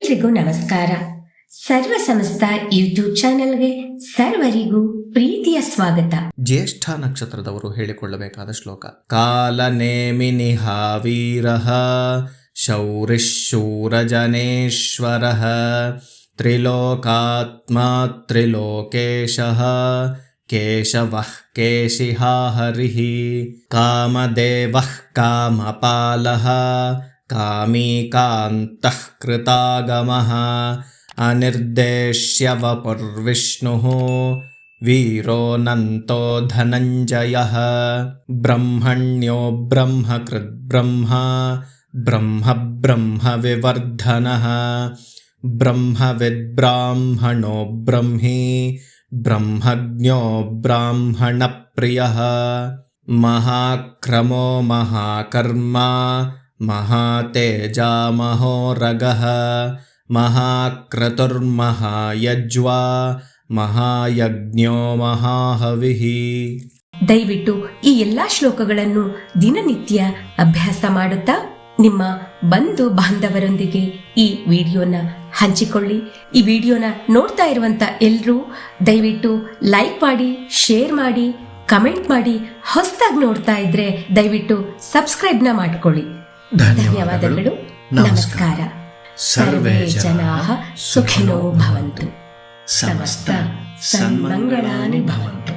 ಎಲ್ರಿಗೂ ನಮಸ್ಕಾರ. ಸರ್ವ ಸಮಸ್ತ ಯೂಟ್ಯೂಬ್ ಚಾನೆಲ್ಗೆ ಸರ್ವರಿಗೂ ಪ್ರೀತಿಯ ಸ್ವಾಗತ. ಜ್ಯೇಷ್ಠ ನಕ್ಷತ್ರದವರು ಹೇಳಿಕೊಳ್ಳಬೇಕಾದ ಶ್ಲೋಕ. ಕಾಲನೇಮಿನಿಹಾವೀರಃ ಶೌರಿಶೂರಜನೇಶ್ವರಃ ತ್ರಿಲೋಕಾತ್ಮಾ ತ್ರಿಲೋಕೇಶಃ ಕೇಶವಃ ಕೇಶಿಹಾ ಹರಿಃ ಕಾಮದೇವಃ ಕಾಮಪಾಲಃ ಕಾಮೀಕಾಂತಃ ಕೃತಾಗಮಃ ಅನಿರ್ದೇಶ್ಯ ವಪುರ್ವಿಷ್ಣುಃ ವೀರೋನಂತೋ ಧನಂಜಯಃ ಬ್ರಹ್ಮಣ್ಯೋ ಬ್ರಹ್ಮಕೃದ್ ಬ್ರಹ್ಮ ಬ್ರಹ್ಮ ಬ್ರಹ್ಮ ವಿವರ್ಧನಃ ಬ್ರಹ್ಮವಿದ್ ಬ್ರಾಹ್ಮಣೋ ಬ್ರಹ್ಮಿ ಬ್ರಹ್ಮಜ್ಞೋ ಬ್ರಾಹ್ಮಣ ಪ್ರಿಯಃ ಮಹಾಕ್ರಮೋ ಮಹಾಕರ್ಮ ಮಹಾತೇಜಾ ಮಹೋರಗಃ ಮಹಾಕ್ರತುರ್ಮಹಾಯಜ್ವಾ ಮಹಾಯಜ್ಞೋ ಮಹಾಹವಿಃ. ದಯವಿಟ್ಟು ಈ ಎಲ್ಲಾ ಶ್ಲೋಕಗಳನ್ನು ದಿನನಿತ್ಯ ಅಭ್ಯಾಸ ಮಾಡುತ್ತಾ ನಿಮ್ಮ ಬಂಧು ಬಾಂಧವರೊಂದಿಗೆ ಈ ವಿಡಿಯೋನ ಹಂಚಿಕೊಳ್ಳಿ. ಈ ವಿಡಿಯೋನ ನೋಡ್ತಾ ಇರುವಂತ ಎಲ್ಲರೂ ದಯವಿಟ್ಟು ಲೈಕ್ ಮಾಡಿ, ಶೇರ್ ಮಾಡಿ, ಕಮೆಂಟ್ ಮಾಡಿ. ಹೊಸದಾಗಿ ನೋಡ್ತಾ ಇದ್ರೆ ದಯವಿಟ್ಟು ಸಬ್ಸ್ಕ್ರೈಬ್ನ ಮಾಡ್ಕೊಳ್ಳಿ. ಧನ್ಯವಾದಗಳು. ನಮಸ್ಕಾರ. ಸರ್ವೇ ಜನಾಃ ಸುಖಿನೋ ಭವಂತು. ಸಮಸ್ತ ಸನ್ಮಂಗಳಾನಿ ಭವಂತು.